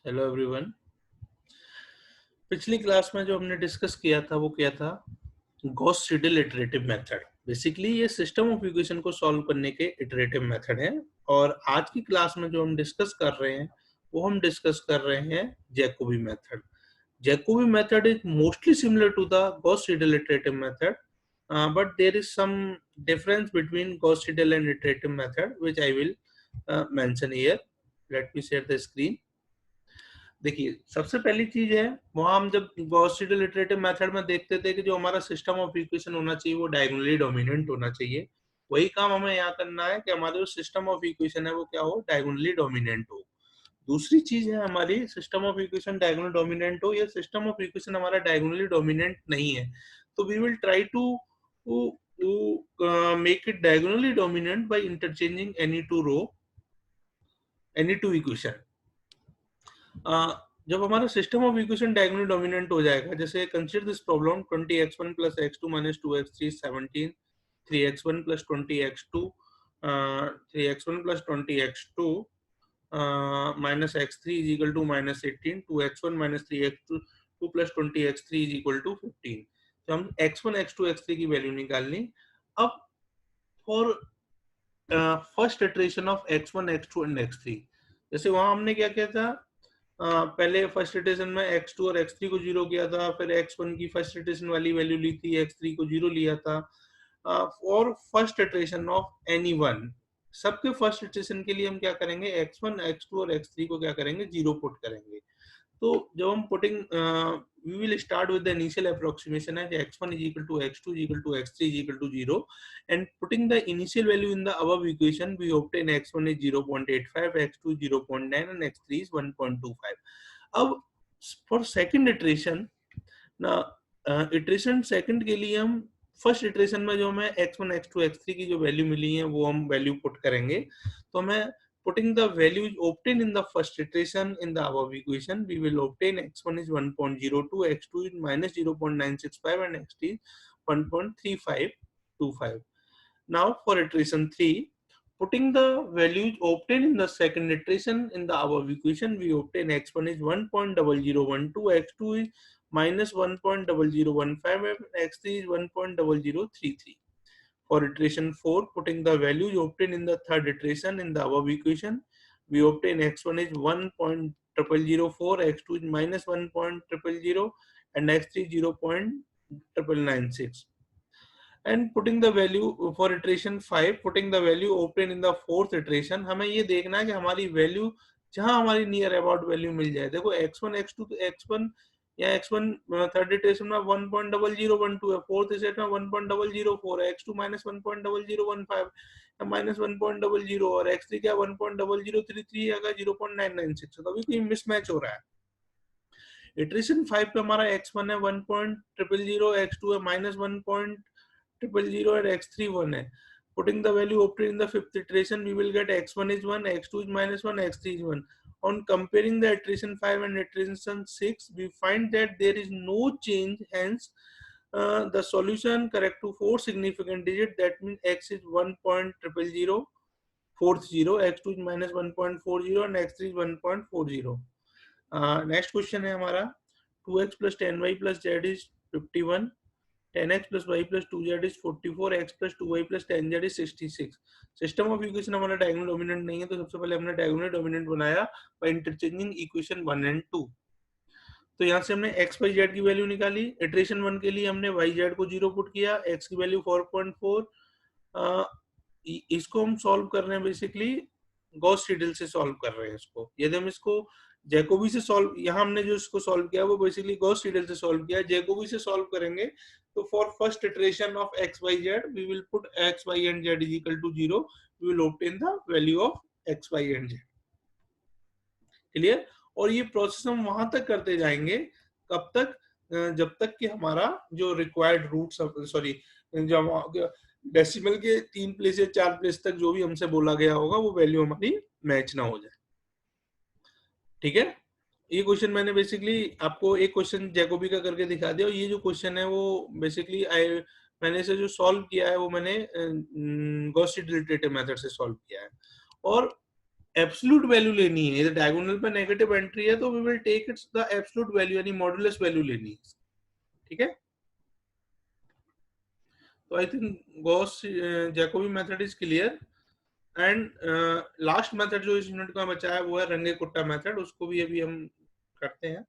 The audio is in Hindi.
Hello everyone. पिछली क्लास में जो हमने डिस्कस किया था वो क्या था? Gauss Seidel iterative method. Basically ये सिस्टम ऑफ इक्वेशन को सॉल्व करने के इटरेटिव मेथड है। और आज की क्लास में जो हम डिस्कस कर रहे हैं वो हम डिस्कस कर रहे हैं Jacobi method. Jacobi method is mostly similar to the Gauss Seidel iterative method, but there is some difference between gauss seidel and iterative method which I will mention here. Let me share the screen. देखिए, सबसे पहली चीज है, वहां हम जब गॉस सीडल इटरेटिव मेथड में देखते थे कि जो हमारा सिस्टम ऑफ इक्वेशन होना चाहिए वो डायगोनली डोमिनेंट होना चाहिए। वही काम हमें यहाँ करना है कि हमारा जो सिस्टम ऑफ इक्वेशन है वो क्या हो, डायगोनली डोमिनेंट हो। दूसरी चीज है हमारी, system of equation diagonal dominant हो या सिस्टम ऑफ इक्वेशन हमारा डायगोनली डोमिनेंट नहीं है, तो we will try to make it diagonally dominant by interchanging any two equation. जब हमारा system of equation diagonal dominant हो जाएगा, जैसे consider this problem 20x1 plus x2 minus 2x3 17, 3x1 plus 20x2 3x1 plus 20x2 minus x3 is equal to minus 18, 2x1 minus 3x2 2 plus 20x3 is equal to 15। तो हम x1 x2 x3 की वैल्यू निकालनी। अब for first iteration of x1 x2 and x3, जैसे वहां हमने क्या किया था, पहले फर्स्ट इटरेशन में x2 और x3 को जीरो किया था, फिर x1 की फर्स्ट इटरेशन वाली वैल्यू ली थी, x3 को जीरो लिया था। और first iteration of any one, सबके फर्स्ट इटरेशन के लिए हम क्या करेंगे, x1 x2 और x3 को क्या करेंगे, जीरो पुट करेंगे। तो जब हम putting we will start with the initial approximation as x1 is equal to x2 is equal to x3 is equal to 0, and putting the initial value in the above equation we obtain x1 is 0.85, x2 is 0.9 and x3 is 1.25। अब for second iteration ना, इटरेशन सेकंड के लिए हम फर्स्ट इटरेशन में जो हमें x1 x2 x3 की जो वैल्यू मिली है वो हम वैल्यू पुट करेंगे। तो हमें putting the values obtained in the first iteration in the above equation, we will obtain x1 is 1.02, x2 is minus 0.965 and x3 is 1.3525। Now for iteration 3, putting the values obtained in the second iteration in the above equation, we obtain x1 is 1.0012, x2 is minus 1.0015 and x3 is 1.0033। For iteration 4, putting the values obtained in the third iteration in the above equation, we obtain x1 is 1.0004, x2 is minus 1.000 and x3 is 0.996। And putting the value for iteration 5, putting the value obtained in the fourth iteration, हमें ये देखना है कि हमारी वैल्यू जहां हमारी नियर अबाउट वैल्यू मिल जाए। देखो x1 x2 तो x1 या x1 थर्ड इटरेशन में 1.0012 है, फोर्थ इटरेशन में 1.004 है, x2 माइनस 1.0015 माइनस 1.00 और x3 क्या 1.0033 है, 0.996। तो अभी कोई मिसमैच हो रहा है। इटरेशन 5 पे हमारा x1 है 1.000, x2 है माइनस 1.000 and x3 1 है। Putting the value obtained in the fifth iteration, we will get x1 is 1, x2 is minus 1, x3 is 1। On comparing the iteration 5 and iteration 6, we find that there is no change, hence the solution correct to 4 significant digit, that means x is 1.00040, x2 is minus 1.40 and x3 is 1.40। Next question है हमारा 2x plus 10y plus z is 51, 10x plus y plus 2z is 44, x plus 2y plus 10z is 66। System of equation हमारा डायगोनल डोमिनेंट नहीं है, तो सबसे पहले हमने डायगोनल डोमिनेंट बनाया बाय इंटरचेंजिंग इक्वेशन 1 एंड 2। तो यहाँ से हमने x by z की वैल्यू निकाली। इटरेशन 1 के लिए हमने yz को 0 पुट किया, x की वैल्यू 4.4। इसको हम सॉल्व कर रहे हैं, बेसिकली गॉस सीडल से सॉल्व कर रहे हैं इसको। यदि हम इसको जैकोबी से सॉल्व, यहाँ हमने जो इसको सॉल्व किया वो बेसिकली गॉस सीडल से सॉल्व किया, जैकोबी से सॉल्व करेंगे तो for first iteration of x y z we will put x y and z is equal to 0, we will obtain the value of x y and z। Clear? और ये प्रोसेस हम वहां तक करते जाएंगे, कब तक, जब तक कि हमारा जो रिक्वायर्ड रूट, सॉरी, जब डेसिमल के 3 प्लेस या 4 प्लेस तक जो भी हमसे बोला गया होगा वो वैल्यू हमारी मैच ना हो जाए। ठीक है? ये क्वेश्चन मैंने बेसिकली आपको एक क्वेश्चन जैकोबी का करके दिखा दिया, और ये जो क्वेश्चन है वो बेसिकली मैंने इसे जो सॉल्व किया है वो मैंने गॉस सीडल इटरेटिव मेथड से सॉल्व किया है। और एब्सोल्यूट वैल्यू लेनी है, इधर डायगोनल पे नेगेटिव एंट्री है तो we will take its the absolute value यानी मॉडुलस वैल्यू लेनी है, ठीक है। तो I think Gauss Jacobi method is clear. And last method जो इस यूनिट का बचा है वो है रंगे कुट्टा मेथड, उसको भी अभी हम करते हैं।